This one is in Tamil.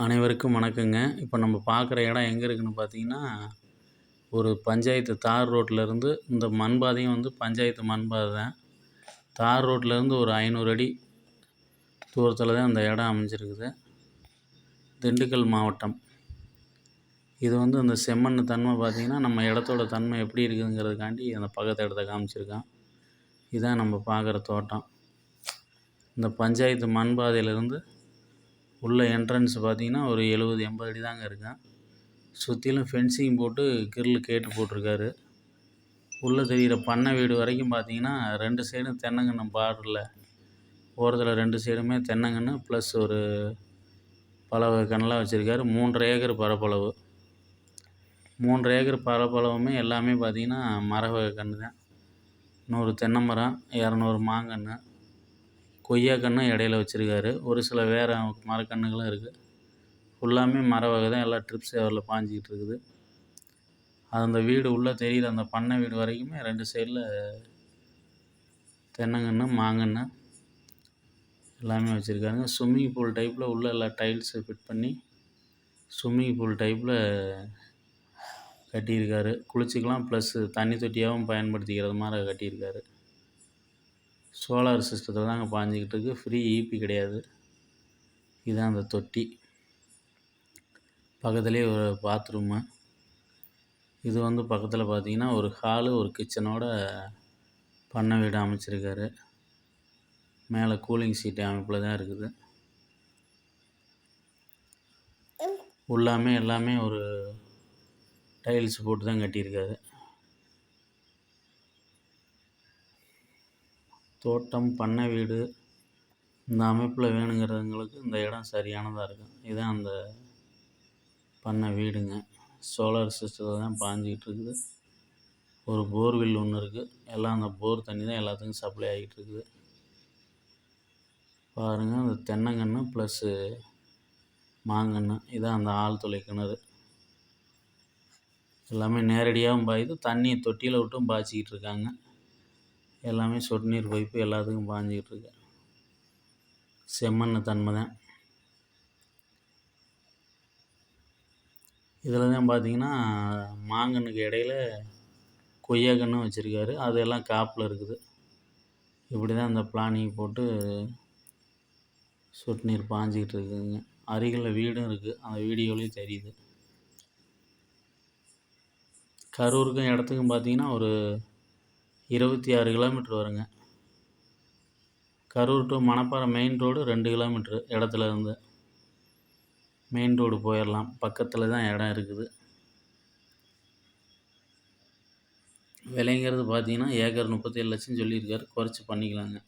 அனைவருக்கும் வணக்கங்க. இப்போ நம்ம பார்க்குற இடம் எங்கே இருக்குன்னு பார்த்தீங்கன்னா, ஒரு பஞ்சாயத்து தார் ரோட்லேருந்து இந்த மண் பாதையும் வந்து பஞ்சாயத்து மண் பாதை தான். தார் ரோட்லேருந்து ஒரு 500 அடி தூரத்தில தான் அந்த இடம் அமைஞ்சிருக்குது. திண்டுக்கல் மாவட்டம். இது வந்து அந்த செம்மண் தன்மை பார்த்தீங்கன்னா, நம்ம இடத்தோட தன்மை எப்படி இருக்குதுங்கிறதுக்காண்டி அந்த பக்கத்து இடத்த காமிச்சிருக்கான். இதான் நம்ம பார்க்குற தோட்டம். இந்த பஞ்சாயத்து மண் பாதையிலேருந்து உள்ள என்ட்ரன்ஸ் பார்த்தீங்கன்னா, ஒரு 70, 80 அடி தாங்க இருக்கும். சுற்றிலும் ஃபென்சிங் போட்டு கிரில் கேட்டு போட்டிருக்காரு. உள்ளே தெரிகிற பண்ணை வீடு வரைக்கும் பார்த்தீங்கன்னா, 2 சைடும் தென்னங்கன்று பார்டரில் ஓரத்தில் 2 சைடுமே தென்னங்கன்று ப்ளஸ் ஒரு பல வகை கன்றுலாம் வச்சுருக்காரு. 3½ ஏக்கர் பரப்பளவு. 3½ ஏக்கர் பரப்பளவுமே எல்லாமே பார்த்தீங்கன்னா, மர வகை கன்று தான். 100 தென்னை மரம், 200 மாங்கன்று, கொய்யா கன்றும் இடையில வச்சுருக்காரு. ஒரு சில வேறு மரக்கன்றுகளும் இருக்குது. ஃபுல்லாமே மர வகை தான். எல்லாம் ட்ரிப் சேவரில் பாஞ்சிக்கிட்டு இருக்குது. அந்த வீடு உள்ளே தெரிகிற அந்த பண்ணை வீடு வரைக்குமே 2 சைடில் தென்னங்கன்று, மாங்கன்று எல்லாமே வச்சுருக்காங்க. ஸ்விம்மிங் பூல் டைப்பில் உள்ளே எல்லா டைல்ஸு ஃபிட் பண்ணி ஸ்விம்மிங் பூல் டைப்பில் கட்டியிருக்காரு. குளிச்சுக்கலாம் ப்ளஸ்ஸு தண்ணி தொட்டியாகவும் பயன்படுத்திக்கிறது மாதிரி கட்டியிருக்காரு. சோலார் சிஸ்டத்தில் தாங்க பாஞ்சிக்கிட்டு இருக்குது. ஃப்ரீ ஈபி கிடையாது. இதுதான் அந்த தொட்டி. பக்கத்துலேயே ஒரு பாத்ரூமு. இது வந்து பக்கத்தில் பார்த்தீங்கன்னா, ஒரு ஹாலு, ஒரு கிச்சனோட பண்ணை வீடு அமைச்சிருக்காரு. மேலே கூலிங் சீட்டு அமைப்பில் தான் இருக்குது. எல்லாமே ஒரு டைல்ஸ் போட்டு தான் கட்டியிருக்காரு. தோட்டம், பண்ணை வீடு இந்த அமைப்பில் வேணுங்கிறவங்களுக்கு இந்த இடம் சரியானதாக இருக்கும். இதுதான் அந்த பண்ணை வீடுங்க. சோலார் சிஸ்டத்தில் தான் பாஞ்சிக்கிட்டு இருக்குது. ஒரு போர்வெல் ஒன்று இருக்குது. எல்லாம் அந்த போர் தண்ணி தான் எல்லாத்துக்கும் சப்ளை ஆகிட்டு இருக்குது. பாருங்கள், அந்த தென்னங்கன்று ப்ளஸ்ஸு மாங்கன்று இதான் அந்த ஆழ்துளை கிணறு. எல்லாமே நேரடியாகவும் பாயுது, தண்ணியை தொட்டியில் விட்டும் பாய்ச்சிக்கிட்டு இருக்காங்க. எல்லாமே சொட்டு நீர் பைப்பு எல்லாத்துக்கும் பாய்ஞ்சிக்கிட்டு இருக்கு. செம்மண் தன்மை தான். இதில் தான் பார்த்தீங்கன்னா, மாங்கன்றுக்கு இடையில கொய்யா கன்றும் வச்சுருக்காரு. அது எல்லாம் காப்பில் இருக்குது. இப்படி தான் அந்த பிளானிங் போட்டு சொட்டு நீர் பாய்ஞ்சிக்கிட்டு இருக்குதுங்க. அருகில் வீடும் இருக்குது. அந்த வீடியோலேயும் தெரியுது. கரூருக்கும் இடத்துக்கும் பார்த்தீங்கன்னா, ஒரு 26 கிலோமீட்டர் வருங்க. Karur to Manapparai main road 2 kilometre இடத்துல இருந்து. மெயின் ரோடு போயிடலாம். பக்கத்தில் தான் இடம் இருக்குது. விலைங்கிறது பார்த்தீங்கன்னா, ஏக்கர் 37 லட்சம் சொல்லியிருக்காரு. குறைச்சி பண்ணிக்கலாங்க.